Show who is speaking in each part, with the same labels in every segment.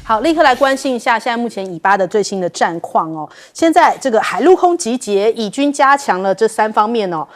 Speaker 1: 好，立刻来关心一下现在目前以巴的最新的战况哦。现在这个海陆空集结，以军加强了这3方面哦。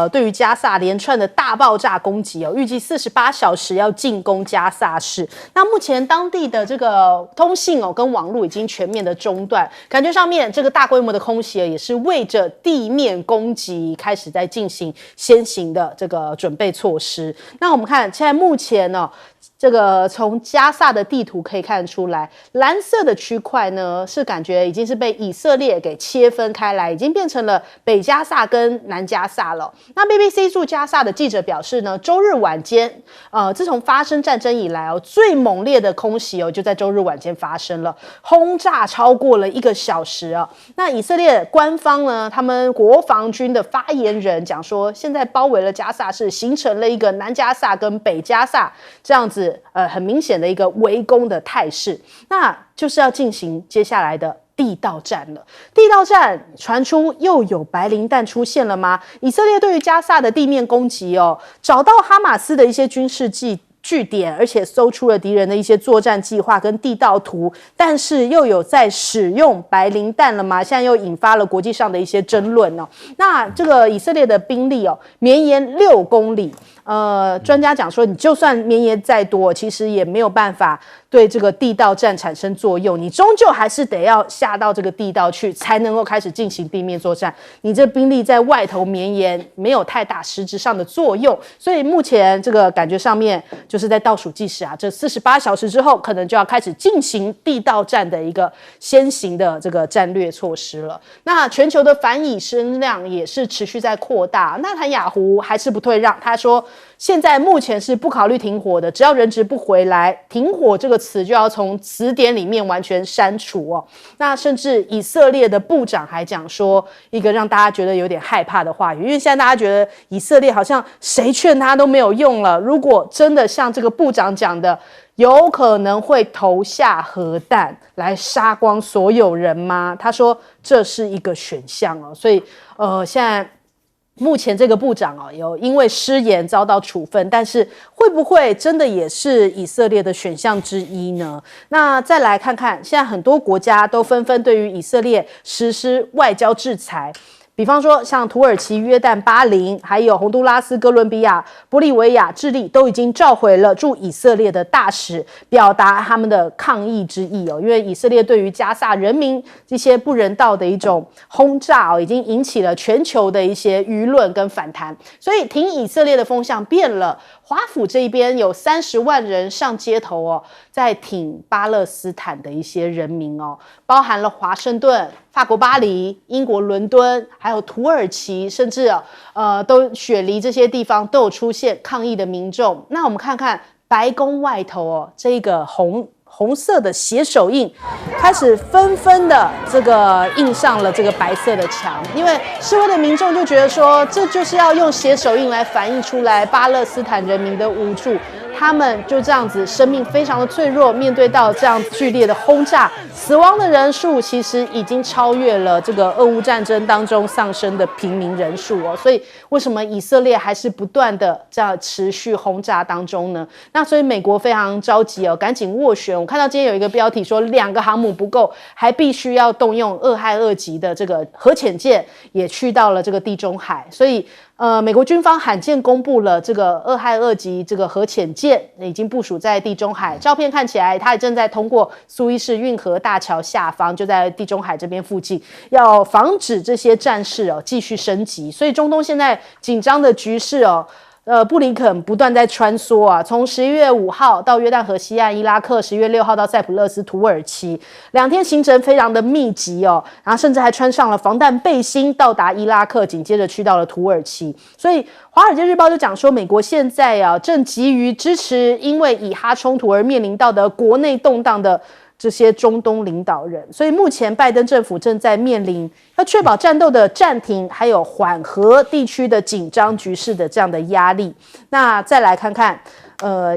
Speaker 1: 对于加萨连串的大爆炸攻击哦，预计48小时要进攻加萨市。那目前当地的这个通信哦跟网络已经全面的中断，感觉上面这个大规模的空袭也是为着地面攻击开始在进行先行的这个准备措施。那我们看现在目前呢、这个从加萨的地图可以看得出来，蓝色的区块呢是感觉已经是被以色列给切分开来，已经变成了北加萨跟南加萨了。那 BBC 驻加萨的记者表示呢，周日晚间，自从发生战争以来哦，最猛烈的空袭哦就在周日晚间发生了，轰炸超过了1个小时啊。那以色列官方呢，他们国防军的发言人讲说，现在包围了加萨市，形成了一个南加萨跟北加萨这样子。很明显的一个围攻的态势，那就是要进行接下来的地道战了。地道战传出又有白磷弹出现了吗？以色列对于加萨的地面攻击哦，找到哈马斯的一些军事据点，而且搜出了敌人的一些作战计划跟地道图，但是又有在使用白磷弹了吗？现在又引发了国际上的一些争论哦。那这个以色列的兵力哦，绵延6公里。专家讲说，你就算绵延再多，其实也没有办法对这个地道战产生作用，你终究还是得要下到这个地道去，才能够开始进行地面作战。你这兵力在外头绵延，没有太大实质上的作用，所以目前这个感觉上面就是在倒数计时啊，这48小时之后，可能就要开始进行地道战的一个先行的这个战略措施了。那全球的反以声量也是持续在扩大，纳坦雅胡还是不退让，他说。现在目前是不考虑停火的，只要人质不回来，停火这个词就要从词典里面完全删除哦。那甚至以色列的部长还讲说一个让大家觉得有点害怕的话语，因为现在大家觉得以色列好像谁劝他都没有用了。如果真的像这个部长讲的，有可能会投下核弹来杀光所有人吗？他说这是一个选项哦。所以现在。目前这个部长有因为失言遭到处分，但是会不会真的也是以色列的选项之一呢？那再来看看，现在很多国家都纷纷对于以色列实施外交制裁。比方说像土耳其、约旦、巴林，还有洪都拉斯、哥伦比亚、玻利维亚、智利都已经召回了驻以色列的大使，表达他们的抗议之意哦。因为以色列对于加萨人民这些不人道的一种轰炸已经引起了全球的一些舆论跟反弹，所以挺以色列的风向变了。华府这一边有30万人上街头在挺巴勒斯坦的一些人民包含了华盛顿、法国巴黎、英国伦敦，还有土耳其，甚至都雪梨这些地方都有出现抗议的民众。那我们看看白宫外头这个红色的血手印开始纷纷的这个印上了这个白色的墙，因为示威的民众就觉得说，这就是要用血手印来反映出来巴勒斯坦人民的无助，他们就这样子生命非常的脆弱，面对到这样剧烈的轰炸，死亡的人数其实已经超越了这个俄乌战争当中丧生的平民人数所以为什么以色列还是不断的这样持续轰炸当中呢？那所以美国非常着急赶紧斡旋。我看到今天有一个标题说2个航母不够，还必须要动用2害2级的这个核潜舰也去到了这个地中海，所以美国军方罕见公布了这个2害2级这个核潜舰已经部署在地中海，照片看起来它也正在通过苏伊士运河大桥下方，就在地中海这边附近，要防止这些战事继续升级。所以中东现在紧张的局势布林肯不断在穿梭从11月5号到约旦河西岸伊拉克，11月6号到塞浦路斯土耳其，2天行程非常的密集然后甚至还穿上了防弹背心到达伊拉克，紧接着去到了土耳其。所以华尔街日报就讲说，美国现在正急于支持因为以哈冲突而面临到的国内动荡的这些中东领导人，所以目前拜登政府正在面临要确保战斗的暂停，还有缓和地区的紧张局势的这样的压力。那再来看看，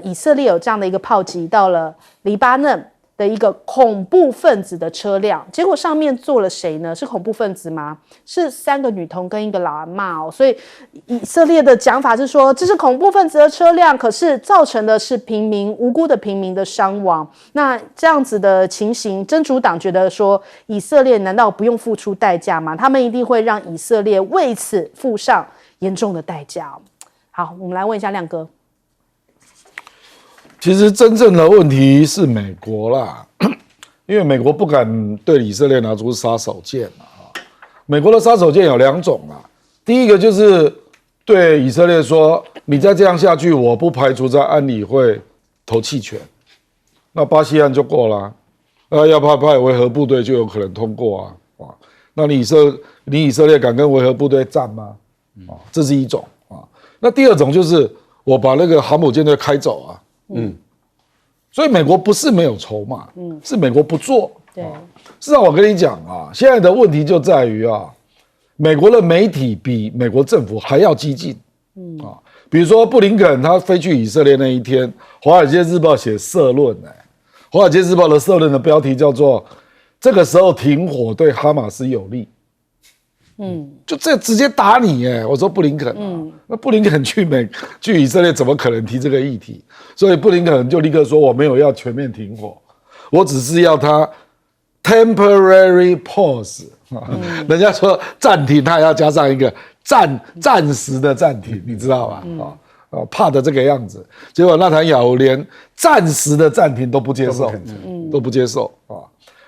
Speaker 1: 以色列有这样的一个炮击到了黎巴嫩，的一个恐怖分子的车辆，结果上面坐了谁呢？是恐怖分子吗？是3个女童跟一个老阿嬷哦。所以以色列的讲法是说，这是恐怖分子的车辆，可是造成的是无辜的平民的伤亡。那这样子的情形，真主党觉得说，以色列难道不用付出代价吗？他们一定会让以色列为此付上严重的代价哦。好，我们来问一下亮哥。
Speaker 2: 其实真正的问题是美国啦，因为美国不敢对以色列拿出杀手锏啊。美国的杀手锏有2种啦，第一个就是对以色列说，你再这样下去，我不排除在安理会投弃权，那巴西案就过了，要派维和部队就有可能通过啊。那你以色列敢跟维和部队战吗？这是一种啊。那第2种就是我把那个航母舰队开走啊。所以美国不是没有筹码，是美国不做。对，事实上我跟你讲啊，现在的问题就在于啊，美国的媒体比美国政府还要激进。比如说布林肯他飞去以色列那一天，《华尔街日报》写社论，华尔街日报的社论的标题叫做"这个时候停火对哈马斯有利"。就这直接打你我说布林肯那布林肯去以色列怎么可能提这个议题？所以布林肯就立刻说我没有要全面停火，我只是要他 temporary pause。人家说暂停，他也要加上一个暂时的暂停，你知道吧？怕的这个样子，结果纳坦雅胡连暂时的暂停都不接受，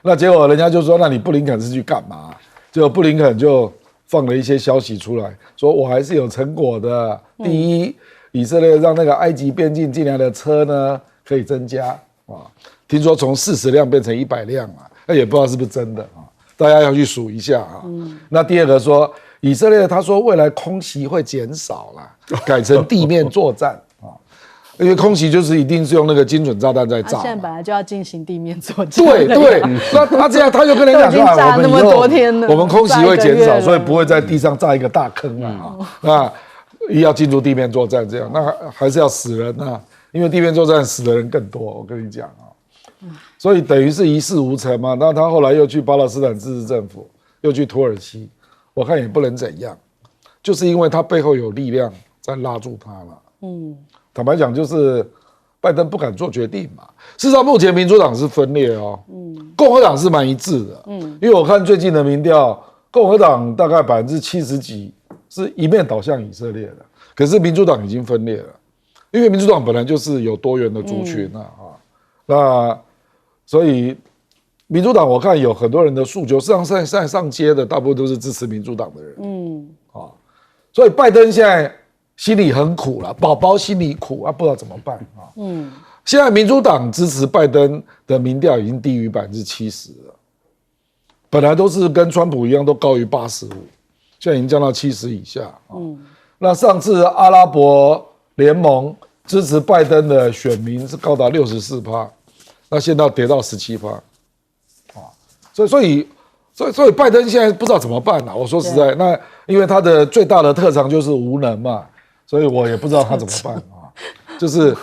Speaker 2: 那结果人家就说，那你布林肯是去干嘛？结果布林肯就放了一些消息出来，说我还是有成果的。第一，以色列让那个埃及边境进来的车呢可以增加听说从40辆变成100辆那也不知道是不是真的大家要去数一下那第2个说，以色列他说未来空袭会减少啦，改成地面作战因为空袭就是一定是用那个精准炸弹在炸，
Speaker 1: 现在本来就要进行地面作战。
Speaker 2: 对，那他这样他就跟人讲说，
Speaker 1: 炸那么多天了，
Speaker 2: 我们空袭会减少，所以不会在地上炸一个大坑那要进入地面作战，这样那还是要死人因为地面作战死的人更多，我跟你讲所以等于是一事无成嘛。那他后来又去巴勒斯坦自治政府，又去土耳其，我看也不能怎样，就是因为他背后有力量在拉住他了。坦白讲，就是拜登不敢做决定嘛。事实上，目前民主党是分裂共和党是蛮一致的。因为我看最近的民调，共和党大概70%几是一面倒向以色列的，可是民主党已经分裂了，因为民主党本来就是有多元的族群那所以民主党我看有很多人的诉求，事实上上街的大部分都是支持民主党的人。所以拜登现在心里很苦了，宝宝心里苦不知道怎么办现在民主党支持拜登的民调已经低于70%了，本来都是跟川普一样都高于85%，现在已经降到70以下那上次阿拉伯联盟支持拜登的选民是高达64%，那现在跌到17%所以拜登现在不知道怎么办我说实在，那因为他的最大的特长就是无能嘛，所以我也不知道他怎么办就是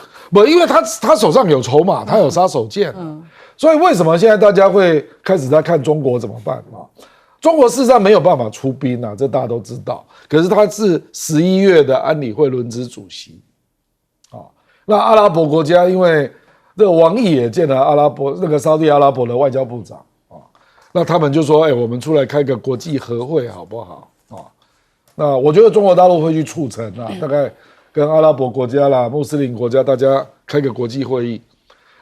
Speaker 2: 因为他手上有筹码，他有杀手锏所以为什么现在大家会开始在看中国怎么办中国事实上没有办法出兵这大家都知道，可是他是11月的安理会轮值主席那阿拉伯国家因为这个王毅也见了那个沙特阿拉伯的外交部长那他们就说我们出来开个国际和会好不好那我觉得中国大陆会去促成大概跟阿拉伯国家啦、穆斯林国家大家开个国际会议。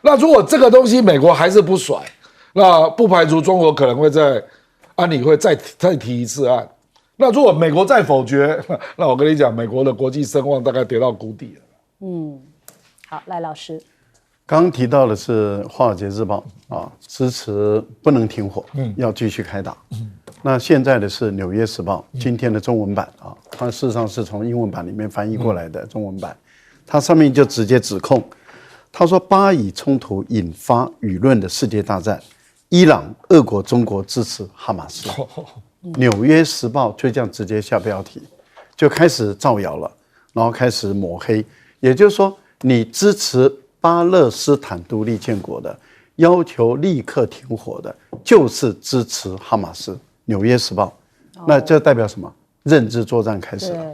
Speaker 2: 那如果这个东西美国还是不甩，那不排除中国可能会在安理会再提一次案。那如果美国再否决，那我跟你讲，美国的国际声望大概跌到谷底了。
Speaker 1: 好，赖老师。
Speaker 3: 刚提到的是《华尔街日报》支持不能停火，要继续开打。那现在的是《纽约时报》今天的中文版它事实上是从英文版里面翻译过来的中文版，它上面就直接指控，他说巴以冲突引发舆论的世界大战，伊朗、俄国、中国支持哈马斯。《纽约时报》就这样直接下标题，就开始造谣了，然后开始抹黑，也就是说，你支持巴勒斯坦独立建国的，要求立刻停火的，就是支持哈马斯。《纽约时报》，那这代表什么？认知作战开始了。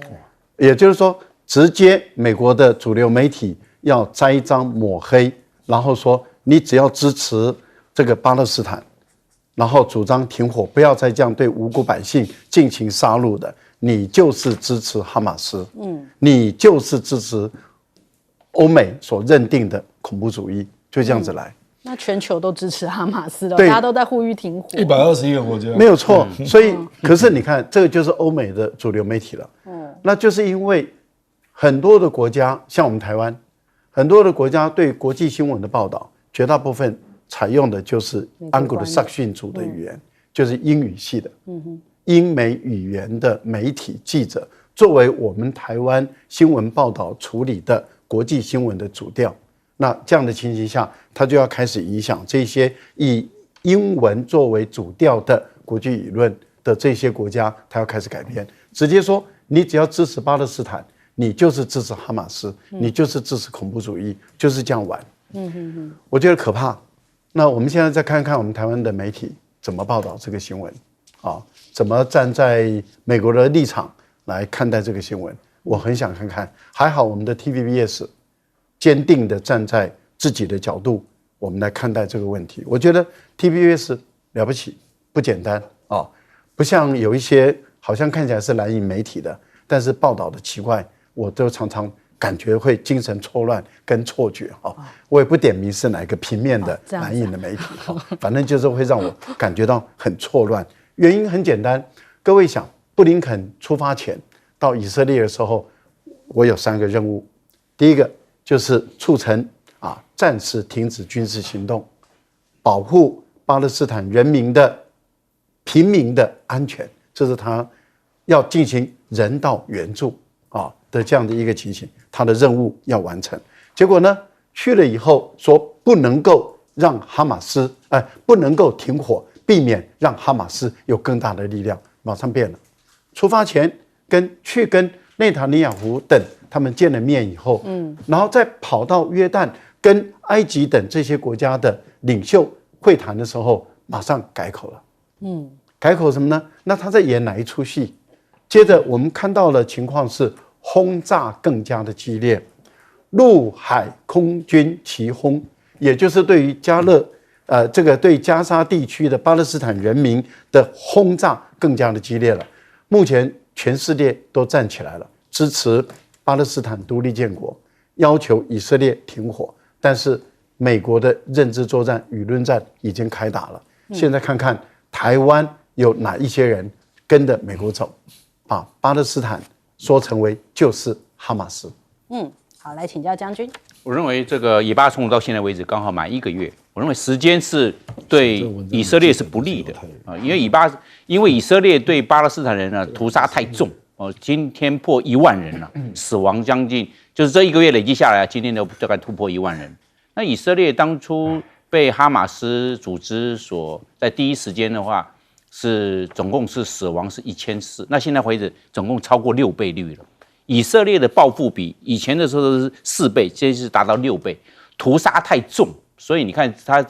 Speaker 3: 也就是说，直接美国的主流媒体要栽赃抹黑，然后说你只要支持这个巴勒斯坦，然后主张停火，不要再这样对无辜百姓进行杀戮的，你就是支持哈马斯，你就是支持欧美所认定的恐怖主义，就这样子来。
Speaker 1: 那全球都支持哈马斯的，大家都在呼吁停火。
Speaker 2: 121个国家
Speaker 3: 没有错，所以可是你看，这个就是欧美的主流媒体了。那就是因为很多的国家，像我们台湾，很多的国家对国际新闻的报道，绝大部分采用的就是安古鲁萨克逊族的语言，就是英语系的，英美语言的媒体记者，作为我们台湾新闻报道处理的国际新闻的主调。那这样的情形下，他就要开始影响这些以英文作为主调的国际舆论的这些国家，他要开始改变，直接说你只要支持巴勒斯坦，你就是支持哈马斯，你就是支持恐怖主义，就是这样玩。我觉得可怕。那我们现在再看看我们台湾的媒体怎么报道这个新闻，怎么站在美国的立场来看待这个新闻。我很想看看，还好我们的 TVBS 坚定的站在自己的角度，我们来看待这个问题。我觉得 TVBS 了不起，不简单不像有一些好像看起来是蓝营媒体的，但是报道的奇怪，我都常常感觉会精神错乱跟错觉我也不点名是哪个平面的蓝营的媒体反正就是会让我感觉到很错乱。原因很简单，各位想，布林肯出发前到以色列的时候，我有3个任务。第一个就是促成暂时停止军事行动，保护巴勒斯坦人民的平民的安全，这是他要进行人道援助的这样的一个情形，他的任务要完成。结果呢，去了以后说不能够让哈马斯不能够停火，避免让哈马斯有更大的力量，马上变了。出发前跟内塔尼亚胡等他们见了面以后，然后再跑到约旦跟埃及等这些国家的领袖会谈的时候，马上改口了。改口什么呢？那他在演哪一出戏？接着我们看到的情况是轰炸更加的激烈，陆海空军齐轰，也就是对于对加沙地区的巴勒斯坦人民的轰炸更加的激烈了。目前全世界都站起来了，支持巴勒斯坦独立建国，要求以色列停火。但是美国的认知作战、舆论战已经开打了。现在看看台湾有哪一些人跟着美国走，把巴勒斯坦说成为就是哈马斯。
Speaker 1: 好，来请教将军。
Speaker 4: 我认为这个以巴冲突到现在为止刚好满1个月，我认为时间是对以色列是不利的因为以色列对巴勒斯坦人呢屠杀太重今天破1万人了，死亡将近就是这1个月累积下来，今天都大概突破1万人。那以色列当初被哈马斯组织所在第一时间的话总共是死亡是1400，那现在为止总共超过6倍率了。以色列的报复比以前的时候是4倍，这次达到6倍，屠杀太重，所以你看他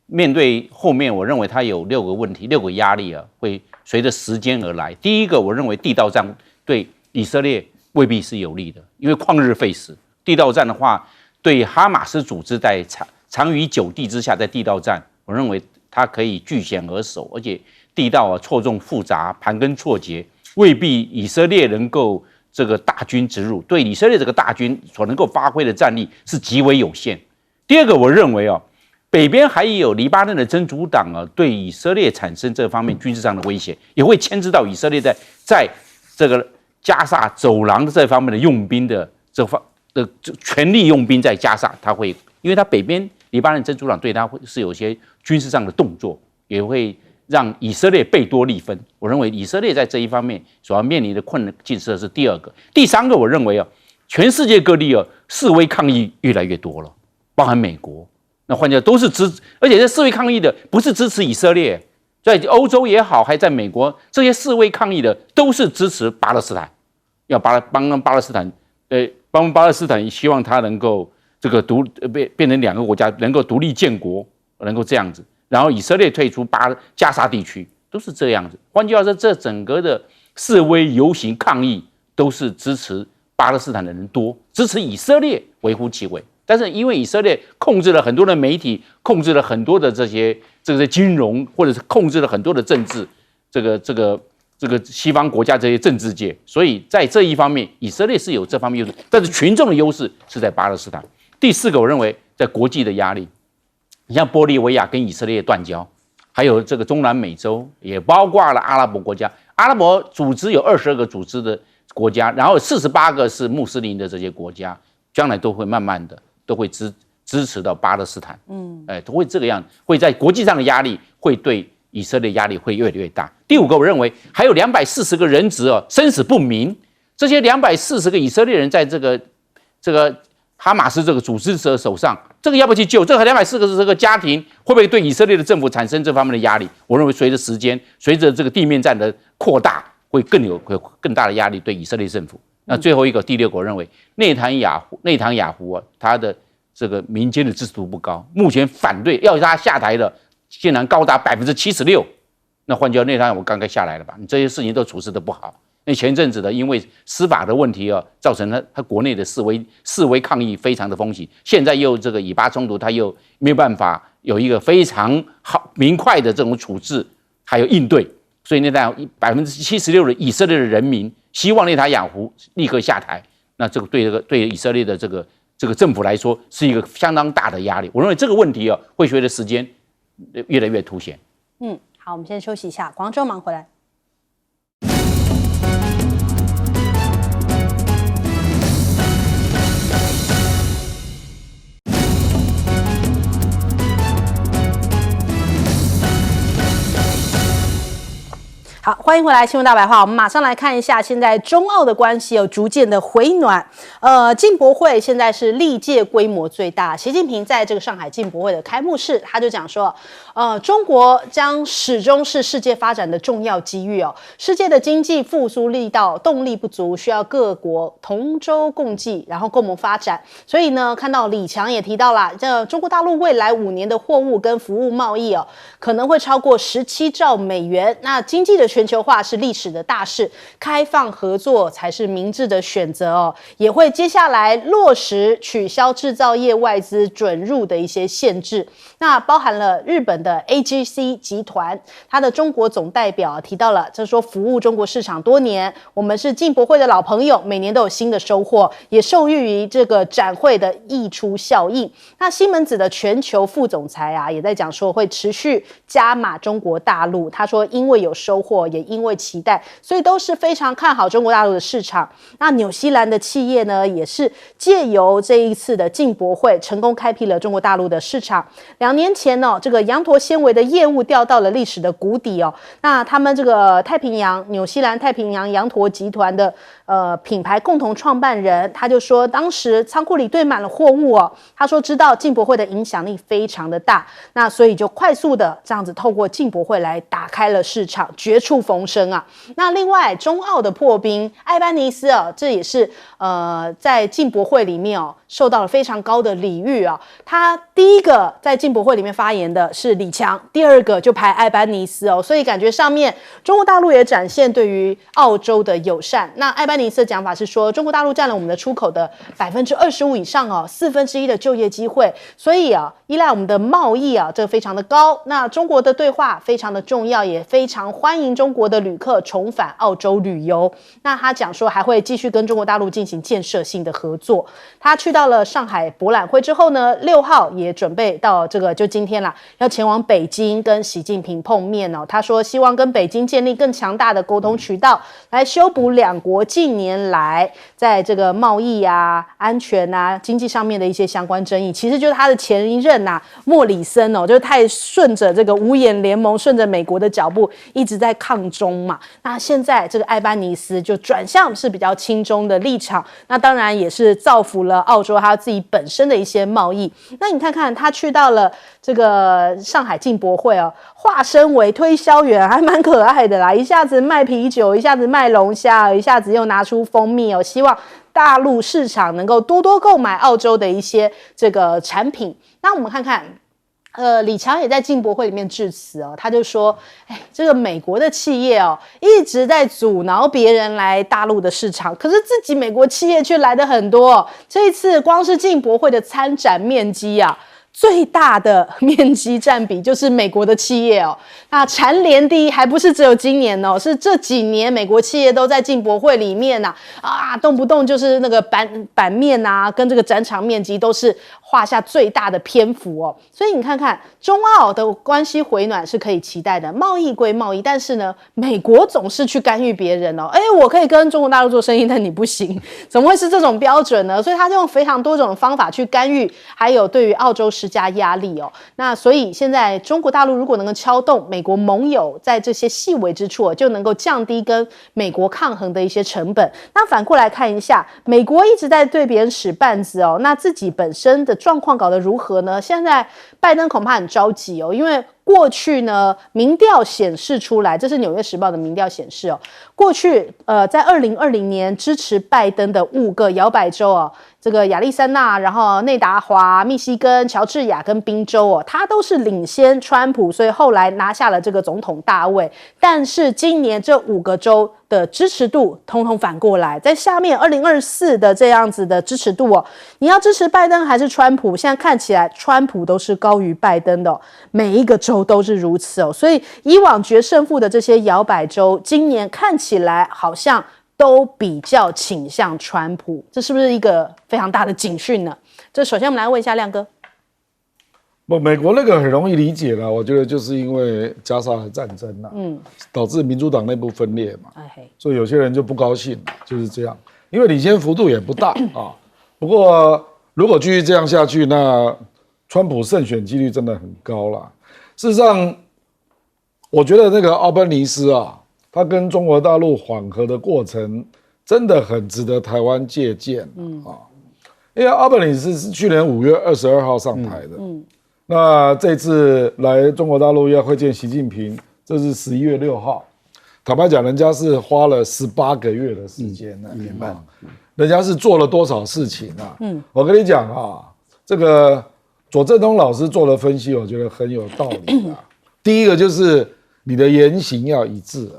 Speaker 4: 面对后面，我认为他有6个问题、6个压力会随着时间而来。第一个，我认为地道战对以色列未必是有利的，因为旷日费时。地道战的话，对哈马斯组织在长于久地之下，在地道战，我认为它可以据险而守，而且地道错综复杂、盘根错节，未必以色列能够这个大军直入，对以色列这个大军所能够发挥的战力是极为有限。第二个，我认为北边还有黎巴嫩的真主党对以色列产生这方面军事上的威胁，也会牵制到以色列在这个加沙走廊的这方面的用兵的全力用兵在加沙，他会因为他北边黎巴嫩真主党对他是有些军事上的动作，也会让以色列贝多利分。我认为以色列在这一方面所要面临的困境是第二个。第三个，我认为全世界各地示威抗议越来越多了，包含美国。那换句话都是而且这示威抗议的不是支持以色列，在欧洲也好，还在美国，这些示威抗议的都是支持巴勒斯坦，要帮巴勒斯坦，希望他能够这个变成2个国家，能够独立建国，能够这样子，然后以色列退出加沙地区，都是这样子。换句话说，这整个的示威游行抗议都是支持巴勒斯坦的人多，支持以色列微乎其微。但是因为以色列控制了很多的媒体，控制了很多的这些金融，或者是控制了很多的政治，这个西方国家这些政治界，所以在这一方面，以色列是有这方面优势，但是群众的优势是在巴勒斯坦。第四个，我认为在国际的压力，你像玻利维亚跟以色列断交，还有这个中南美洲，也包括了阿拉伯国家。阿拉伯组织有22个组织的国家，然后48个是穆斯林的这些国家，将来都会慢慢的都会支持到巴勒斯坦，都会这个样，会在国际上的压力会对以色列压力会越来越大。第五个，我认为还有240个人质生死不明，这些240个以色列人在这个哈马斯这个组织者手上，这个要不要去救？这个240个家庭会不会对以色列的政府产生这方面的压力？我认为随着时间，随着这个地面战的扩大，会更大的压力对以色列政府。那最后一个，第六个，我认为内塔尼亚胡他的这个民间的支持度不高，目前反对要他下台的竟然高达76%。那换句话说，内塔尼亚胡刚刚下来了吧？你这些事情都处事的不好。那前阵子的因为司法的问题造成他国内的示威抗议非常的风行，现在又这个以巴冲突，他又没有办法有一个非常好明快的这种处置还有应对，所以内塔尼亚76%的以色列的人民希望内塔尼亚胡立刻下台。那这个对以色列的这个政府来说是一个相当大的压力。我认为这个问题会随着时间越来越凸显。
Speaker 1: 好，我们先休息一下，广州忙回来。好，欢迎回来，新闻大白话。我们马上来看一下，现在中澳的关系有逐渐的回暖。进博会现在是历届规模最大。习近平在这个上海进博会的开幕式，他就讲说，中国将始终是世界发展的重要机遇哦。世界的经济复苏力道动力不足，需要各国同舟共济，然后共谋发展。所以呢，看到李强也提到了，这中国大陆未来5年的货物跟服务贸易可能会超过17兆美元。那经济的全球化是历史的大事，开放合作才是明智的选择也会接下来落实取消制造业外资准入的一些限制。那包含了日本的 AGC 集团，它的中国总代表提到了，就说服务中国市场多年，我们是进博会的老朋友，每年都有新的收获，也受益于这个展会的溢出效应。那西门子的全球副总裁也在讲说会持续加码中国大陆，他说因为有收获，也因为期待，所以都是非常看好中国大陆的市场。那纽西兰的企业呢，也是借由这一次的进博会，成功开辟了中国大陆的市场。2年前这个羊驼纤维的业务掉到了历史的谷底那他们这个纽西兰太平洋羊驼集团的品牌共同创办人，他就说当时仓库里堆满了货物他说知道进博会的影响力非常的大，那所以就快速的这样子透过进博会来打开了市场，绝处逢生那另外中澳的破冰艾班尼斯这也是在进博会里面受到了非常高的礼遇他第一个在进博会里面发言的是李强，第二个就排艾班尼斯所以感觉上面中国大陆也展现对于澳洲的友善。那艾班尼斯的讲法是说，中国大陆占了我们的出口的25%以上1/4的就业机会，所以依赖我们的贸易这个非常的高。那中国的对话非常的重要，也非常欢迎中国的旅客重返澳洲旅游。那他讲说还会继续跟中国大陆进行建设性的合作。他去到了上海博览会之后呢，6号也准备到这个就今天啦，要前往北京跟习近平碰面他说希望跟北京建立更强大的沟通渠道，来修补两国近年来在这个贸易安全经济上面的一些相关争议。其实就是他的前一任莫里森就是太顺着这个五眼联盟，顺着美国的脚步一直在抗中嘛。那现在这个艾班尼斯就转向是比较亲中的立场，那当然也是造福了澳洲他自己本身的一些贸易。那你看看他去到了这个上海进博会化身为推销员，还蛮可爱的啦，一下子卖啤酒，一下子卖龙虾，一下子又拿出蜂蜜希望大陆市场能够多多购买澳洲的一些这个产品。那我们看看李强也在进博会里面致辞哦，他就说，这个美国的企业哦，一直在阻挠别人来大陆的市场，可是自己美国企业却来的很多哦。这一次光是进博会的参展面积啊，最大的面积占比就是美国的企业哦。那蝉联第一还不是只有今年哦，是这几年美国企业都在进博会里面动不动就是那个版面啊，跟这个展场面积都是画下最大的篇幅哦。所以你看看中澳的关系回暖是可以期待的，贸易归贸易，但是呢，美国总是去干预别人哦。我可以跟中国大陆做生意，但你不行，怎么会是这种标准呢？所以他就用非常多种方法去干预，还有对于澳洲施加压力哦。那所以现在中国大陆如果能够敲动美国盟友在这些细微之处，就能够降低跟美国抗衡的一些成本。那反过来看一下，美国一直在对别人使绊子哦，那自己本身的状况搞得如何呢？现在拜登恐怕很着急哦，因为过去呢，民调显示出来，这是《纽约时报》的民调显示哦，过去在2020年支持拜登的5个摇摆州哦，这个亚利桑那，然后内达华、密西根、乔治亚跟宾州哦，他都是领先川普，所以后来拿下了这个总统大位。但是今年这5个州的支持度通通反过来，在下面2024的这样子的支持度哦，你要支持拜登还是川普？现在看起来川普都是高于拜登的哦，每一个州都是如此哦。所以以往决胜负的这些摇摆州，今年看起来好像都比较倾向川普，这是不是一个非常大的警讯呢？这首先我们来问一下亮哥。
Speaker 2: 美国那个很容易理解啦，我觉得就是因为加沙的战争导致民主党内部分裂嘛，所以有些人就不高兴，就是这样。因为领先幅度也不大啊。不过如果继续这样下去，那川普胜选几率真的很高啦。事实上，我觉得那个奥班尼斯他跟中国大陆缓和的过程真的很值得台湾借鉴因为奥班尼斯是去年5月22号上台的，那这次来中国大陆要会见习近平，这是11月6号。坦白讲，人家是花了18个月的时间，1年半，人家是做了多少事情我跟你讲这个左正东老师做的分析，我觉得很有道理第一个就是你的言行要一致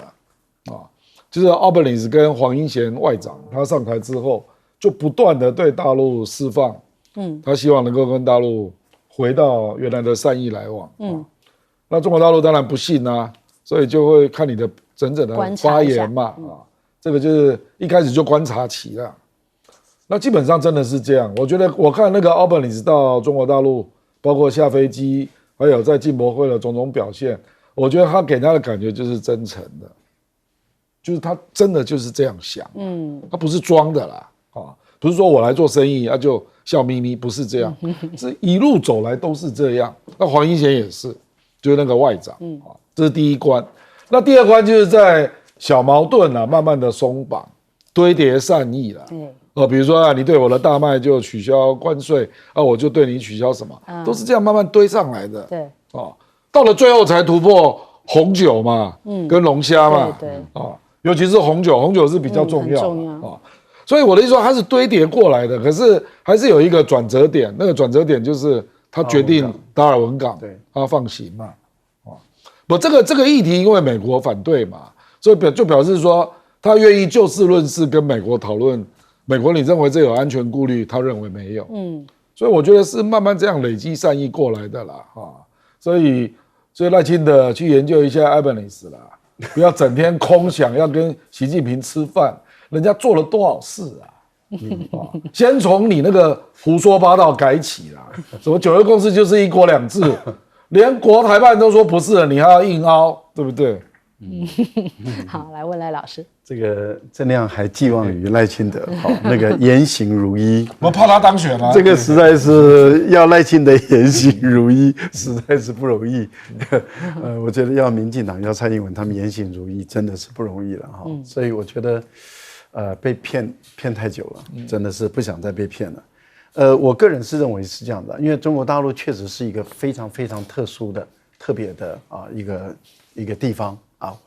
Speaker 2: 就是奥本里斯跟黄英贤外长，他上台之后就不断的对大陆释放，他希望能够跟大陆回到原来的善意来往，那中国大陆当然不信所以就会看你的整整的发言嘛，这个就是一开始就观察期了。那基本上真的是这样，我觉得我看那个奥本里斯到中国大陆，包括下飞机，还有在进博会的种种表现，我觉得他给他的感觉就是真诚的，就是他真的就是这样想，他不是装的啦，不是说我来做生意就笑眯眯，不是这样，是一路走来都是这样。那黄英贤也是，就是那个外长，这是第一关。那第二关就是在小矛盾慢慢的松绑，堆叠善意啦，比如说你对我的大麦就取消关税我就对你取消什么，都是这样慢慢堆上来的。
Speaker 1: 对，
Speaker 2: 到了最后才突破红酒嘛，跟龙虾嘛，
Speaker 1: 对，
Speaker 2: 尤其是红酒是比较重要所以我的意思说它是堆叠过来的，可是还是有一个转折点，那个转折点就是他决定达尔文港他放行嘛，不这个议题因为美国反对嘛，所以就表示说他愿意就事论事跟美国讨论，美国你认为这有安全顾虑，他认为没有，所以我觉得是慢慢这样累积善意过来的啦所以赖清德去研究一下艾本尼斯啦，不要整天空想要跟习近平吃饭，人家做了多少事先从你那个胡说八道改起啦，什么九二共识就是1国2制，连国台办都说不是了，你还要硬凹，对不对？
Speaker 1: 好，来问赖老师，
Speaker 3: 这个郑亮还寄望于赖清德，那个言行如一。
Speaker 2: 我怕他当选
Speaker 3: 这个实在是要赖清德言行如一，实在是不容易。我觉得要民进党要蔡英文他们言行如一，真的是不容易了所以我觉得，被骗太久了，真的是不想再被骗了。我个人是认为是这样的，因为中国大陆确实是一个非常非常特殊的、特别的一个地方。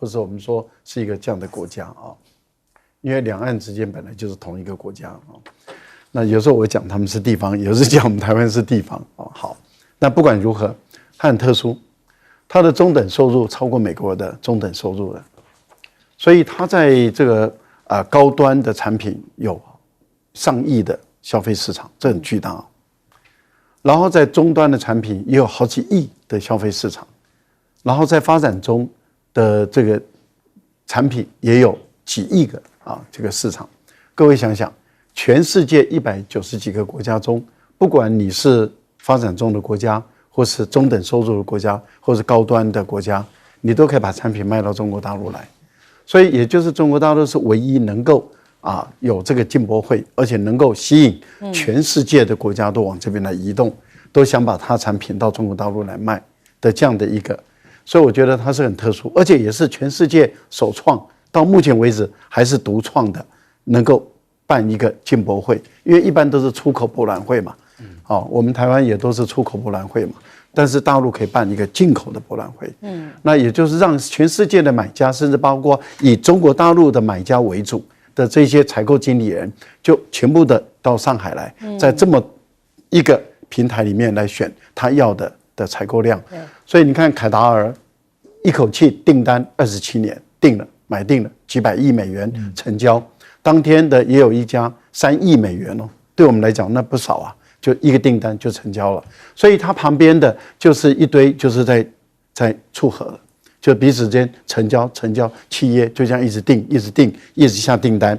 Speaker 3: 或者我们说是一个这样的国家因为两岸之间本来就是同一个国家那有时候我讲他们是地方，有时候讲我们台湾是地方好，那不管如何，它很特殊，它的中等收入超过美国的中等收入的，所以它在这个高端的产品有上亿的消费市场，这很巨大。然后在终端的产品也有好几亿的消费市场，然后在发展中的这个产品也有几亿个这个市场。各位想想，全世界190几个国家中，不管你是发展中的国家，或是中等收入的国家，或是高端的国家，你都可以把产品卖到中国大陆来。所以也就是中国大陆是唯一能够有这个进博会，而且能够吸引全世界的国家都往这边来移动，都想把它产品到中国大陆来卖的这样的一个，所以我觉得它是很特殊，而且也是全世界首创，到目前为止还是独创的，能够办一个进博会，因为一般都是出口博览会嘛，我们台湾也都是出口博览会嘛。但是大陆可以办一个进口的博览会，那也就是让全世界的买家，甚至包括以中国大陆的买家为主的这些采购经理人，就全部的到上海来，在这么一个平台里面来选他要的采购量。所以你看凯达尔一口气订单27年买定了几百亿美元成交，当天的也有一家3亿美元哦，对我们来讲那不少啊。就一个订单就成交了，所以它旁边的就是一堆就是在撮合了，就彼此间成交，企业就这样一直订，一直下订单。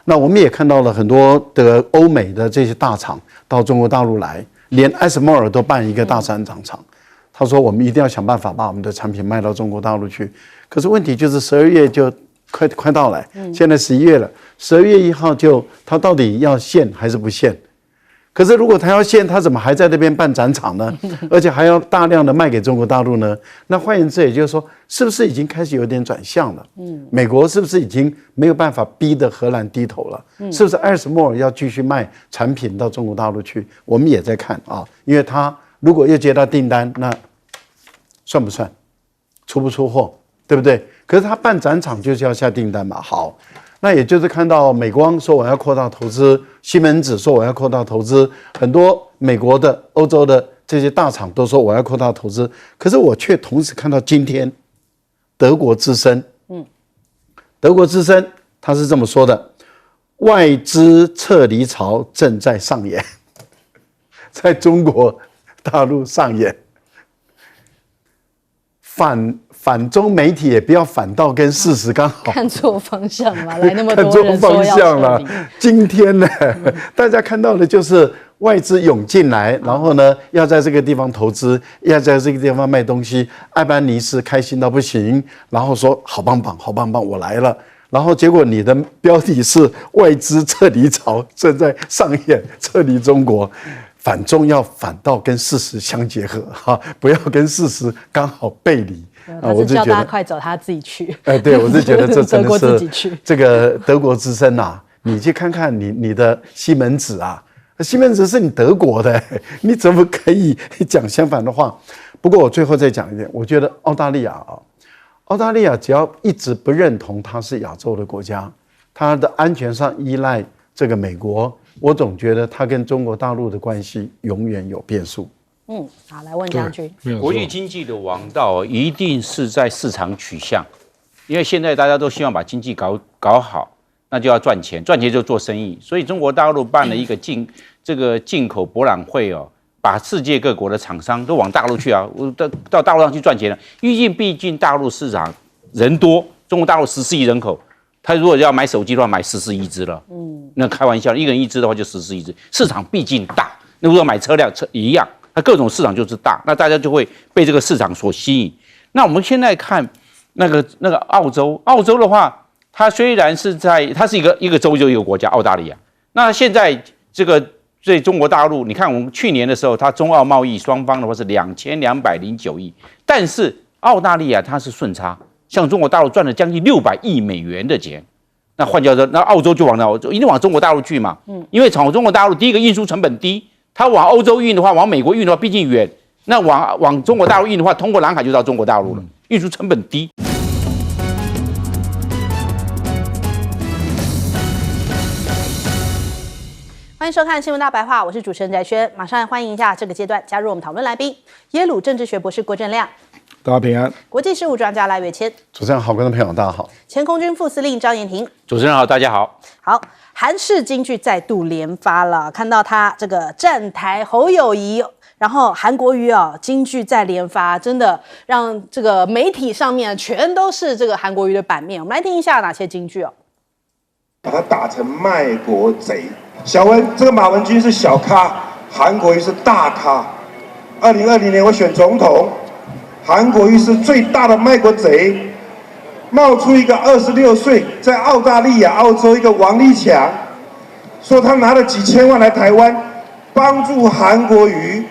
Speaker 3: 那我们也看到了很多的欧美的这些大厂到中国大陆来，连艾斯摩尔都办一个大生产厂。他说我们一定要想办法把我们的产品卖到中国大陆去。可是问题就是12月就快到来，现在11月了，12月1号就他到底要限还是不限？可是如果他要限，他怎么还在那边办展场呢？而且还要大量的卖给中国大陆呢？那换言之，也就是说，是不是已经开始有点转向了？美国是不是已经没有办法逼得荷兰低头了？是不是艾斯摩尔要继续卖产品到中国大陆去？我们也在看因为他如果又接到订单，那算不算？出不出货？对不对？可是他办展场就是要下订单嘛。好。那也就是看到美光说我要扩大投资，西门子说我要扩大投资，很多美国的、欧洲的这些大厂都说我要扩大投资，可是我却同时看到今天德国之声，德国之声他是这么说的：外资撤离潮正在上演，在中国大陆上演。反中媒体也不要反到跟事实刚好
Speaker 1: 看错方向了，来那么多人
Speaker 2: 看错方向了。今天呢，大家看到的就是外资涌进来，然后呢，要在这个地方投资，要在这个地方卖东西。艾班尼斯开心到不行，然后说好棒棒，好棒棒，我来了。然后结果你的标题是外资撤离潮正在上演，撤离中国。反中要反到跟事实相结合不要跟事实刚好背离。
Speaker 1: 他是叫大家快走，他自己去。
Speaker 2: 对，我是觉得这真的是
Speaker 1: 德国自己去。
Speaker 2: 这个德国之声你去看看你的西门子西门子是你德国的，你怎么可以讲相反的话？不过我最后再讲一点，我觉得澳大利亚只要一直不认同它是亚洲的国家，它的安全上依赖这个美国。我总觉得它跟中国大陆的关系永远有变数。
Speaker 1: 好，来问将军，
Speaker 4: 国际经济的王道一定是在市场取向，因为现在大家都希望把经济搞好，那就要赚钱，赚钱就做生意。所以中国大陆办了一个进口博览会把世界各国的厂商都往大陆去到大陆上去赚钱了。毕竟大陆市场人多，中国大陆14亿人口。他如果要买手机的话，买14亿只了。那开玩笑，一个人一只的话就14亿只，市场毕竟大。那如果买车一样，它各种市场就是大，那大家就会被这个市场所吸引。那我们现在看那个澳洲的话，它虽然是它是一个州就一个国家，澳大利亚。那现在这个对中国大陆，你看我们去年的时候，它中澳贸易双方的话是2209亿，但是澳大利亚它是顺差。像中国大陆赚了将近600亿美元的钱，那换句话说，那澳洲就一定往中国大陆去嘛？因为从中国大陆第一个运输成本低，它往欧洲运的话，往美国运的话，毕竟远，那往中国大陆运的话，通过南海就到中国大陆了，运输成本低。
Speaker 1: 欢欢迎收看《新闻大白话》，我是主持人翟轩，马上来欢迎一下这个阶段加入我们讨论来宾，耶鲁政治学博士郭正亮，
Speaker 2: 大家平安。
Speaker 1: 国际事务专家赖岳谦，
Speaker 3: 主持人好，观众朋友大家好。
Speaker 1: 前空军副司令张延廷，
Speaker 4: 主持人好，大家好。
Speaker 1: 好，韩式京剧再度连发了，看到他这个站台侯友宜。然后韩国瑜京剧再连发，真的让这个媒体上面全都是这个韩国瑜的版面。我们来听一下哪些京剧
Speaker 5: 把他打成卖国贼。小文，这个马文君是小咖，韩国瑜是大咖。2020年我选总统，韩国瑜是最大的卖国贼，冒出一个26岁在澳大利亚、澳洲一个王立强，说他拿了几千万来台湾帮助韩国瑜。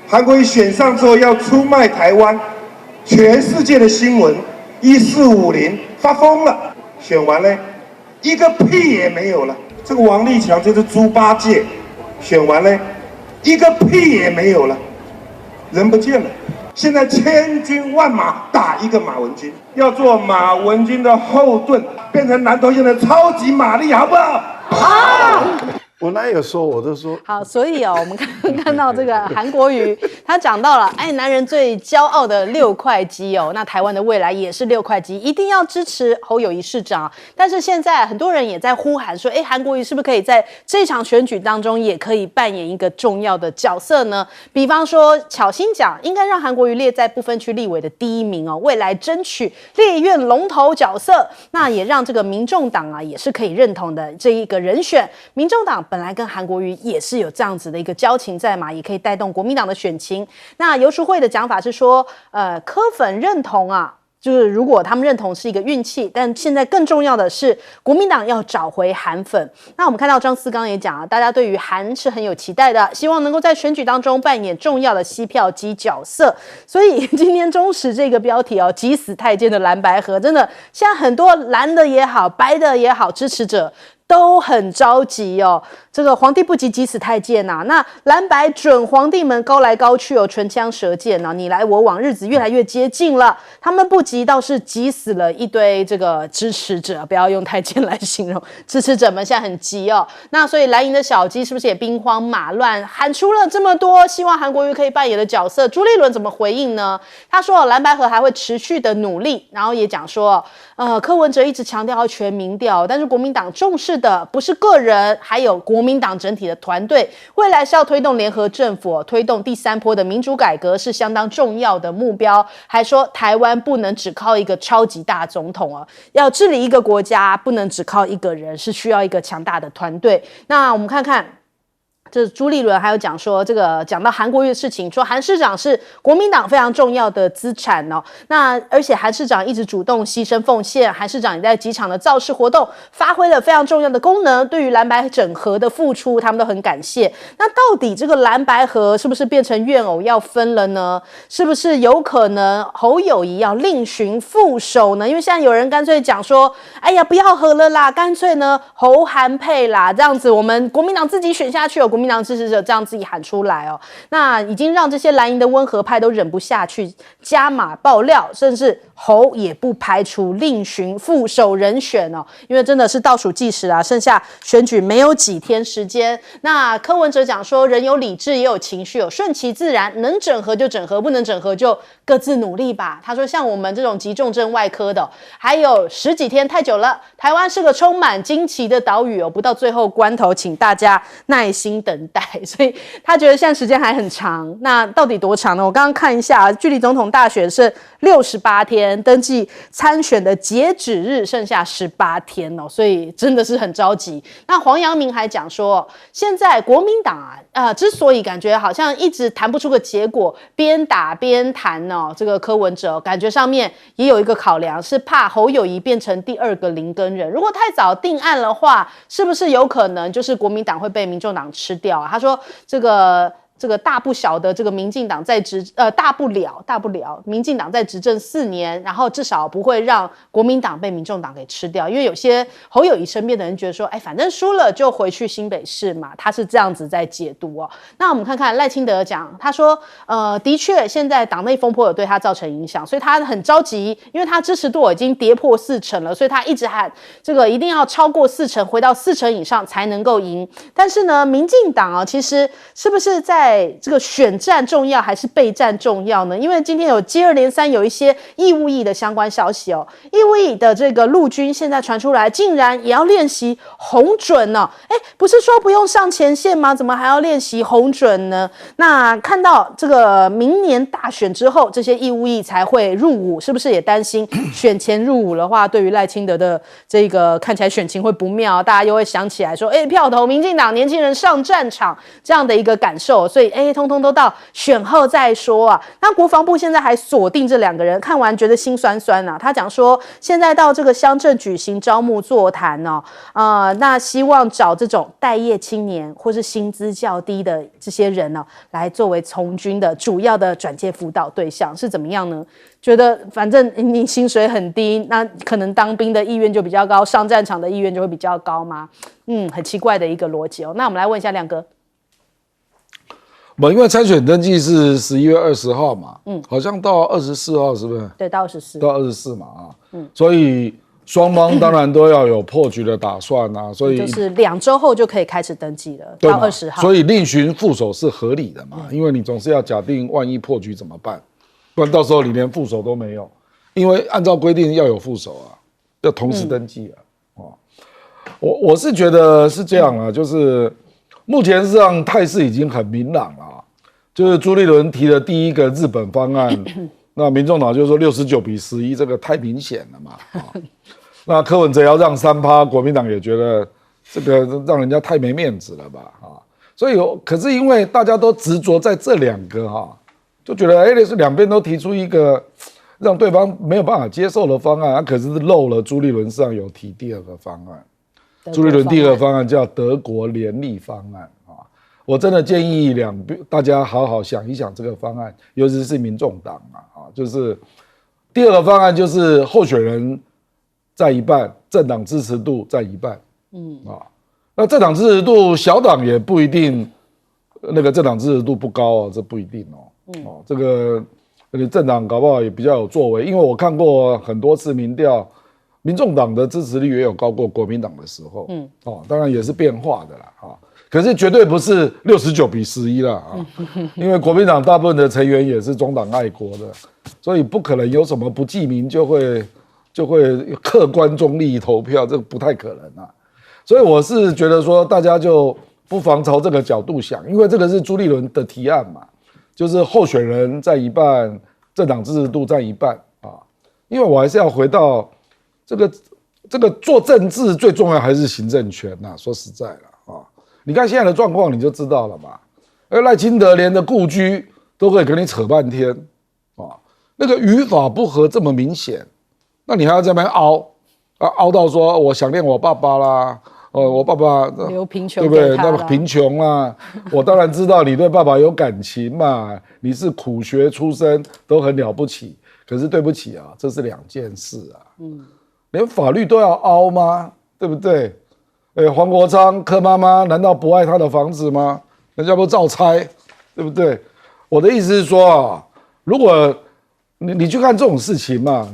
Speaker 5: 韩国瑜选上之后要出卖台湾，全世界的新闻1450发疯了。选完了，一个屁也没有了。这个王立强就是猪八戒，选完了，一个屁也没有了，人不见了。现在千军万马打一个马文君，要做马文君的后盾，变成南投县的超级玛丽，好不好？好。
Speaker 3: 我哪有说，我都说
Speaker 1: 好，所以我们看到这个韩国瑜，他讲到了，男人最骄傲的6块肌那台湾的未来也是6块肌，一定要支持侯友宜市长。但是现在很多人也在呼喊说，韩国瑜是不是可以在这场选举当中也可以扮演一个重要的角色呢？比方说，巧心讲应该让韩国瑜列在不分区立委的第1名未来争取立院龙头角色，那也让这个民众党也是可以认同的这一个人选。民众党本来跟韩国瑜也是有这样子的一个交情在嘛，也可以带动国民党的选情。那游淑慧的讲法是说，柯粉认同就是如果他们认同是一个运气，但现在更重要的是国民党要找回韩粉。那我们看到张思刚也讲大家对于韩是很有期待的，希望能够在选举当中扮演重要的吸票机角色。所以今天中时这个标题急死太监的蓝白合，真的现在很多蓝的也好，白的也好，支持者都很着急这个皇帝不急急死太监那蓝白准皇帝们高来高去唇枪舌剑你来我往，日子越来越接近了。他们不急，倒是急死了一堆这个支持者，不要用太监来形容，支持者们现在很急那所以蓝营的小鸡是不是也兵荒马乱，喊出了这么多希望韩国瑜可以扮演的角色？朱立伦怎么回应呢？他说蓝白合还会持续的努力，然后也讲说柯文哲一直强调要全民调，但是国民党重视的不是个人，还有国民党整体的团队，未来是要推动联合政府，推动第3波的民主改革是相当重要的目标。还说台湾不能只靠一个超级大总统要治理一个国家不能只靠一个人，是需要一个强大的团队。那我们看看这朱立伦还有讲说，这个讲到韩国瑜的事情，说韩市长是国民党非常重要的资产那而且韩市长一直主动牺牲奉献，韩市长也在几场的造势活动发挥了非常重要的功能，对于蓝白整合的付出，他们都很感谢。那到底这个蓝白合是不是变成怨偶要分了呢？是不是有可能侯友宜要另寻副手呢？因为现在有人干脆讲说，哎呀不要合了啦，干脆呢侯韩配啦，这样子我们国民党自己选下去国民党支持者这样自己喊出来那已经让这些蓝营的温和派都忍不下去，加码爆料，甚至侯也不排除另寻副手人选因为真的是倒数计时剩下选举没有几天时间。那柯文哲讲说，人有理智也有情绪顺其自然，能整合就整合，不能整合就各自努力吧。他说像我们这种急重症外科的还有10几天太久了，台湾是个充满惊奇的岛屿不到最后关头请大家耐心等待。所以他觉得现在时间还很长，那到底多长呢？我刚刚看一下距离总统大选是68天，登记参选的截止日剩下18天所以真的是很着急。那黄阳明还讲说，现在国民党之所以感觉好像一直谈不出个结果，边打边谈这个柯文哲感觉上面也有一个考量，是怕侯友宜变成第2个林耕仁。如果太早定案的话，是不是有可能就是国民党会被民众党吃掉他说这这个大不小的这个民进党在大不了，民进党在执政4年，然后至少不会让国民党被民众党给吃掉，因为有些侯友宜身边的人觉得说，哎，反正输了就回去新北市嘛，他是这样子在解读哦。那我们看看赖清德讲，他说，的确现在党内风波有对他造成影响，所以他很着急，因为他支持度已经跌破40%了，所以他一直喊这个一定要超过40%，回到40%以上才能够赢。但是呢，民进党啊，其实是不是在这个选战重要还是备战重要呢？因为今天有接二连三有一些义务役的相关消息哦，义务役的这个陆军现在传出来，竟然也要练习红准呢、哎，不是说不用上前线吗？怎么还要练习红准呢？那看到这个明年大选之后，这些义务役才会入伍，是不是也担心选前入伍的话，对于赖清德的这个看起来选情会不妙？大家又会想起来说，哎，票投民进党年轻人上战场这样的一个感受，所以通通都到选后再说啊。那国防部现在还锁定这2个人，看完觉得心酸酸啊。他讲说，现在到这个乡镇举行招募座谈哦，那希望找这种待业青年或是薪资较低的这些人呢、来作为从军的主要的转介辅导对象，是怎么样呢？觉得反正你薪水很低，那可能当兵的意愿就比较高，上战场的意愿就会比较高吗？很奇怪的一个逻辑哦。那我们来问一下亮哥。
Speaker 2: 因为参选登记是11月20号嘛，好像到24号是不是？
Speaker 1: 对，到24。
Speaker 2: 到24嘛所以双方当然都要有破局的打算啊，所以
Speaker 1: 就是2周后就可以开始登记了，到20号。
Speaker 2: 所以另寻副手是合理的嘛，因为你总是要假定万一破局怎么办，不然到时候你连副手都没有，因为按照规定要有副手啊，要同时登记啊。我是觉得是这样啊，就是目前事实上态势已经很明朗了，就是朱立伦提的第一个日本方案，那民众党就说69-11，这个太明显了嘛。那柯文哲要让3%，国民党也觉得这个让人家太没面子了吧所以可是因为大家都执着在这2个就觉得是两边都提出一个让对方没有办法接受的方案，可是漏了朱立伦上有提第2个方案。朱立伦第2个方案叫德国联立方案我真的建议大家好好想一想这个方案，尤其是民众党就是第2个方案就是候选人占一半，政党支持度占一半，那政党支持度小党也不一定，那个政党支持度不高这不一定这个政党搞不好也比较有作为，因为我看过很多次民调。民众党的支持率也有高过国民党的时候，当然也是变化的啦，可是绝对不是69-11啦，因为国民党大部分的成员也是中党爱国的，所以不可能有什么不记名就会客观中立投票，这个不太可能所以我是觉得说，大家就不妨朝这个角度想，因为这个是朱立伦的提案嘛，就是候选人占一半，政党支持度占一半因为我还是要回到。这个做政治最重要还是行政权说实在了你看现在的状况你就知道了嘛。赖清德连的故居都可以跟你扯半天那个语法不合这么明显，那你还要在那边凹到说我想念我爸爸啦，我爸爸
Speaker 1: 留贫穷
Speaker 2: 对不对？那么贫穷啦，我当然知道你对爸爸有感情嘛，你是苦学出身都很了不起，可是对不起这是2件事连法律都要凹吗？对不对？黄国昌柯妈妈难道不爱他的房子吗？人家不照拆，对不对？我的意思是说如果你去看这种事情嘛，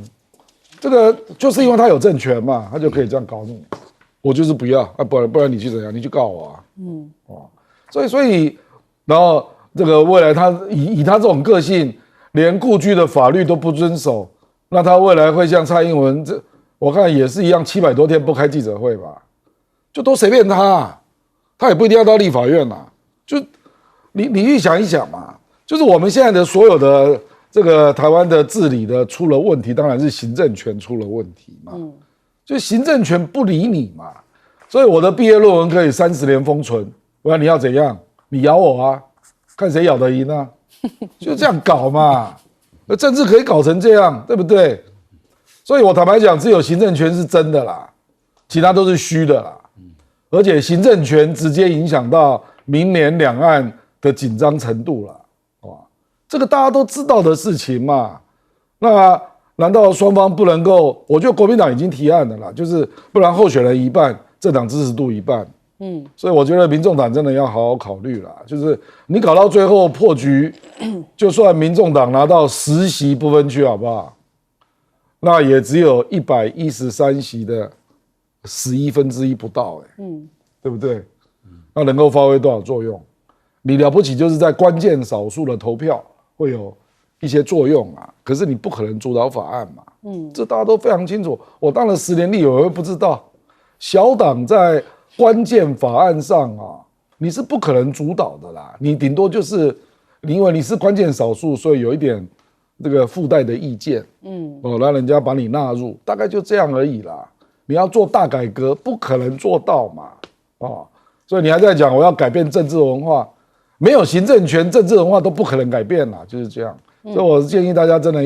Speaker 2: 这个就是因为他有政权嘛，他就可以这样搞你。我就是不要不然你去怎样？你去告我所以然后这个未来他以他这种个性，连故居的法律都不遵守，那他未来会像蔡英文我看也是一样，700多天不开记者会吧，就都随便他也不一定要到立法院就你去想一想嘛，就是我们现在的所有的这个台湾的治理的出了问题，当然是行政权出了问题嘛，就行政权不理你嘛，所以我的毕业论文可以30年封存，不然你要怎样？你咬我看谁咬得赢就这样搞嘛，政治可以搞成这样，对不对？所以我坦白讲，只有行政权是真的啦，其他都是虚的啦。而且行政权直接影响到明年两岸的紧张程度了，哇，这个大家都知道的事情嘛。那难道双方不能够？我觉得国民党已经提案了啦，就是不然候选人一半，政党支持度一半。所以我觉得民众党真的要好好考虑啦，就是你搞到最后破局，就算民众党拿到10席不分区，好不好？那也只有113席的1/11不到，对不对？那能够发挥多少作用？你了不起就是在关键少数的投票会有一些作用啊，可是你不可能主导法案嘛，这大家都非常清楚。我当了10年立委，我又不知道，小党在关键法案上啊，你是不可能主导的啦，你顶多就是因为你是关键少数，所以有一点这个附带的意见，让人家把你纳入，大概就这样而已啦。你要做大改革，不可能做到嘛，所以你还在讲我要改变政治文化，没有行政权，政治文化都不可能改变啦，就是这样。所以我建议大家真的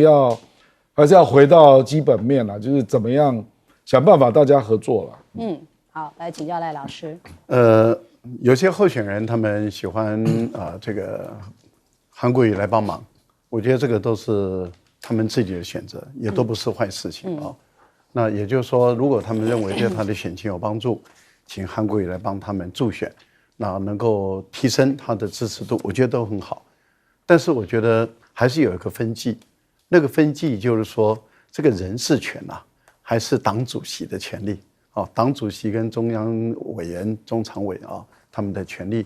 Speaker 2: 还是要回到基本面啦，就是怎么样想办法大家合作啦。
Speaker 1: 好，来请教赖老师。
Speaker 3: 有些候选人他们喜欢这个韩国瑜来帮忙，我觉得这个都是他们自己的选择，也都不是坏事情啊。那也就是说，如果他们认为对他的选情有帮助，请韩国瑜来帮他们助选，那能够提升他的支持度，我觉得都很好。但是我觉得还是有一个分际，那个分际就是说，这个人事权啊，还是党主席的权利。党主席跟中央委员、中常委啊，他们的权利，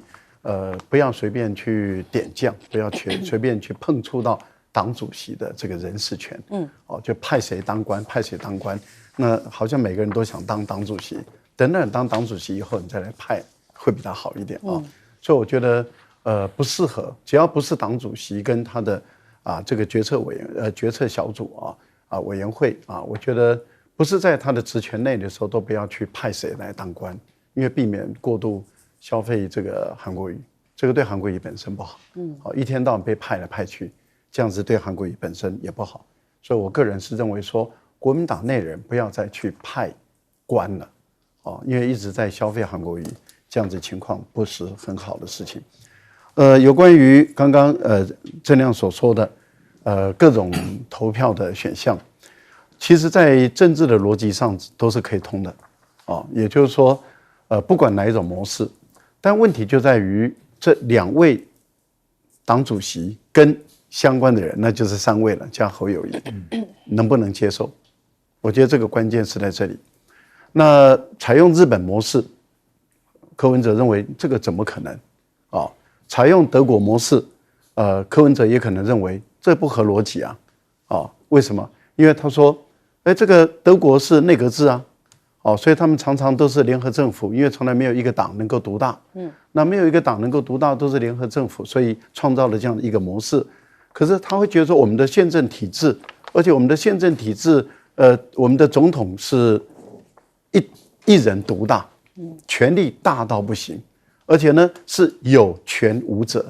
Speaker 3: 不要随便去点将，不要随便去碰触到党主席的这个人事权。就派谁当官，派谁当官，那好像每个人都想当党主席，等等当党主席以后，你再来派会比较好一点啊。所以我觉得不适合，只要不是党主席跟他的这个决策小组委员会我觉得。不是在他的职权内的时候，都不要去派谁来当官，因为避免过度消费这个韩国瑜，这个对韩国瑜本身不好。一天到晚被派来派去，这样子对韩国瑜本身也不好。所以我个人是认为说，国民党内人不要再去派官了，因为一直在消费韩国瑜，这样子情况不是很好的事情。有关于刚刚郑亮所说的各种投票的选项。其实，在政治的逻辑上都是可以通的，也就是说，不管哪一种模式，但问题就在于这2位党主席跟相关的人，那就是3位了，加侯友宜，能不能接受？我觉得这个关键是在这里。那采用日本模式，柯文哲认为这个怎么可能？采用德国模式，柯文哲也可能认为这不合逻辑啊，为什么？因为他说。这个德国是内阁制啊，所以他们常常都是联合政府，因为从来没有一个党能够独大，那没有一个党能够独大，都是联合政府，所以创造了这样的一个模式。可是他会觉得说，我们的宪政体制，而且我们的宪政体制，我们的总统是一人独大，权力大到不行，而且呢是有权无责，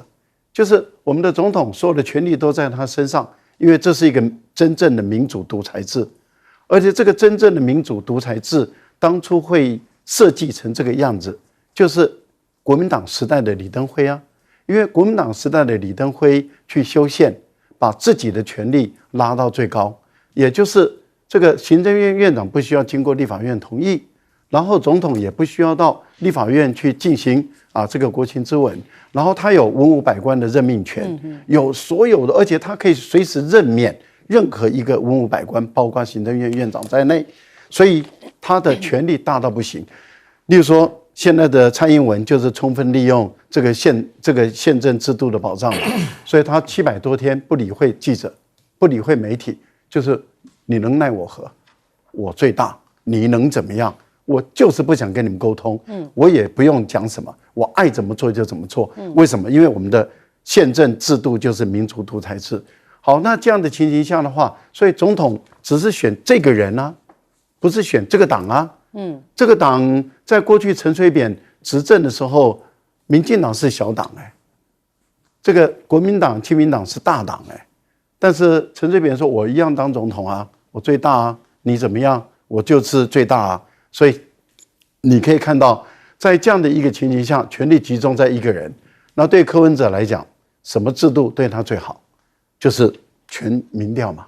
Speaker 3: 就是我们的总统所有的权力都在他身上，因为这是一个真正的民主独裁制。而且这个真正的民主独裁制，当初会设计成这个样子，就是国民党时代的李登辉啊。因为国民党时代的李登辉去修宪，把自己的权力拉到最高，也就是这个行政院院长不需要经过立法院同意，然后总统也不需要到立法院去进行这个国情咨文，然后他有文武百官的任命权，有所有的，而且他可以随时任免。任何一个文武百官，包括行政院院长在内，所以他的权力大到不行。例如说，现在的蔡英文就是充分利用这个宪政制度的保障，所以他700多天不理会记者，不理会媒体，就是你能奈我何？我最大，你能怎么样？我就是不想跟你们沟通，我也不用讲什么，我爱怎么做就怎么做。为什么？因为我们的宪政制度就是民主独裁制。好，那这样的情形下的话，所以总统只是选这个人啊，不是选这个党啊。这个党在过去陈水扁执政的时候，民进党是小党这个国民党、亲民党是大党但是陈水扁说：“我一样当总统啊，我最大啊，你怎么样？我就是最大啊。”所以你可以看到，在这样的一个情形下，权力集中在一个人。那对柯文哲来讲，什么制度对他最好？就是全民调嘛。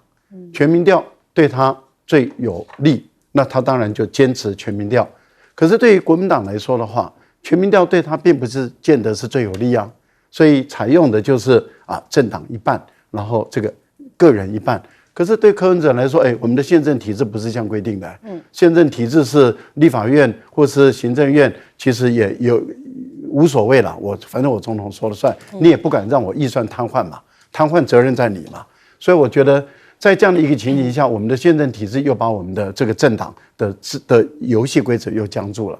Speaker 3: 全民调对他最有利，那他当然就坚持全民调。可是对于国民党来说的话，全民调对他并不是见得是最有利啊。所以采用的就是政党一半，然后这个个人一半。可是对柯文哲来说，我们的宪政体制不是这样规定的。宪政体制是立法院或是行政院，其实也有无所谓了。反正我总统说了算，你也不敢让我预算瘫痪嘛，瘫痪责任在你嘛。所以我觉得在这样的一个情形下，我们的宪政体制又把我们的这个政党的游戏规则又僵住了。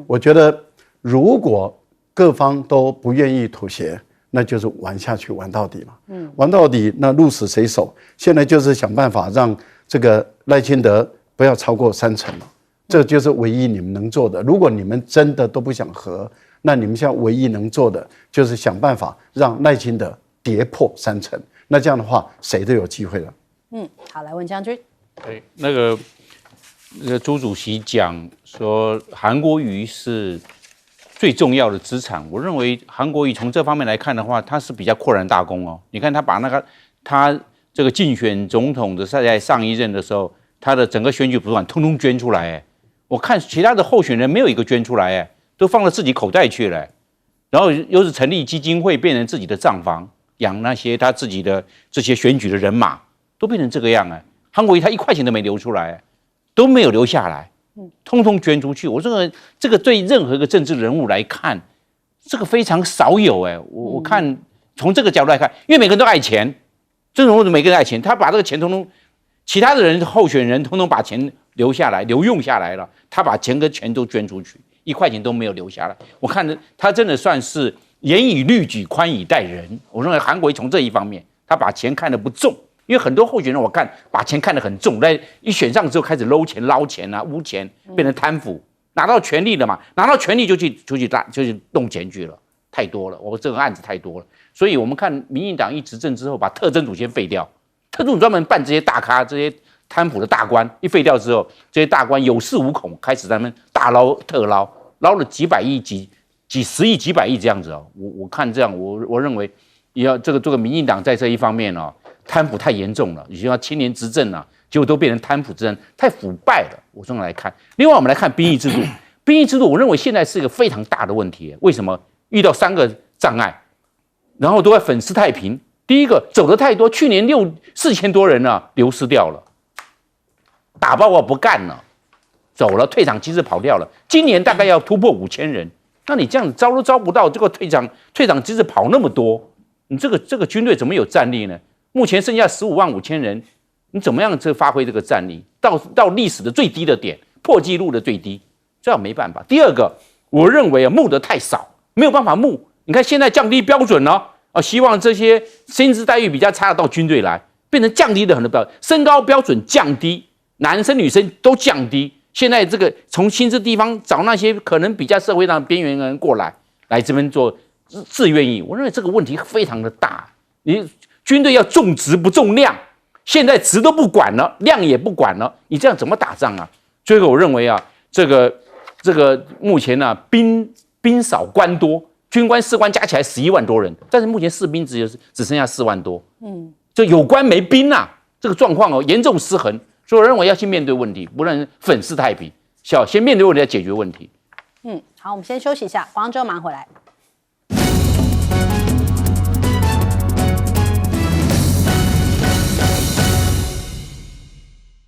Speaker 3: 我觉得如果各方都不愿意妥协，那就是玩下去，玩到底嘛。玩到底，那鹿死谁手？现在就是想办法让这个赖清德不要超过3成嘛，这就是唯一你们能做的。如果你们真的都不想和，那你们现在唯一能做的就是想办法让赖清德跌破3成。那这样的话，谁都有机会了。
Speaker 1: 好，来问将军。
Speaker 4: 对，那个朱主席讲说韩国瑜是最重要的资产，我认为韩国瑜从这方面来看的话，他是比较豁然大功哦。你看他把他这个竞选总统的在上一任的时候，他的整个选举补助款通通捐出来，我看其他的候选人没有一个捐出来，都放到自己口袋去了，然后又是成立基金会，变成自己的账房，养那些他自己的这些选举的人马，都变成这个样。韩国瑜他1块钱都没留出来，都没有留下来。通通捐出去，我认为这个对任何一个政治人物来看，这个非常少有。我看从这个角度来看，因为每个人都爱钱，政治人物每个人爱钱，他把这个钱通通，其他的人候选人通通把钱留下来，留用下来了，他把钱跟钱都捐出去，1块钱都没有留下来。我看他真的算是严以律己，宽以待人。我认为韩国瑜从这一方面，他把钱看得不重。因为很多候选人，我看把钱看得很重，在一选上之后开始捞钱、污钱，变成贪腐，拿到权力了嘛，拿到权力就去弄钱去了，太多了，我这个案子太多了。所以我们看民进党一执政之后，把特侦组先废掉，特侦组专门办这些大咖、这些贪腐的大官，一废掉之后，这些大官有恃无恐，开始他们大捞特捞，捞了几百亿、几十亿、几百亿这样子。我看这样，我认为也要这个民进党在这一方面贪腐太严重了，已经要7年执政了，结果都变成贪腐之政，太腐败了。我这样来看。另外，我们来看兵役制度，兵役制度，我认为现在是一个非常大的问题。为什么？遇到3个障碍，然后都在粉饰太平。第一个，走的太多，去年4000多人流失掉了，打报告不干了，走了，退场机制跑掉了。今年大概要突破5000人，那你这样子招都招不到，这个退场机制跑那么多，你这个军队怎么有战力呢？目前剩下155000人，你怎么样发挥这个战力？到历史的最低的点，破纪录的最低，这样没办法。第二个，我认为募得太少，没有办法募。你看现在降低标准了，希望这些薪资待遇比较差的到军队来，变成降低的很多标准，身高标准降低，男生女生都降低。现在这个从薪资地方找那些可能比较社会上的边缘人过来这边做自愿役，我认为这个问题非常的大。你军队要重质不重量，现在质都不管了，量也不管了，你这样怎么打仗啊？所以我认为这个目前兵少官多，军官士官加起来11万多人，但是目前士兵只剩下4万多，就有官没兵这个状况严重失衡。所以我认为要去面对问题，不能粉饰太平，先面对问题，再解决问题。
Speaker 1: 好，我们先休息一下，黄之后马上回来。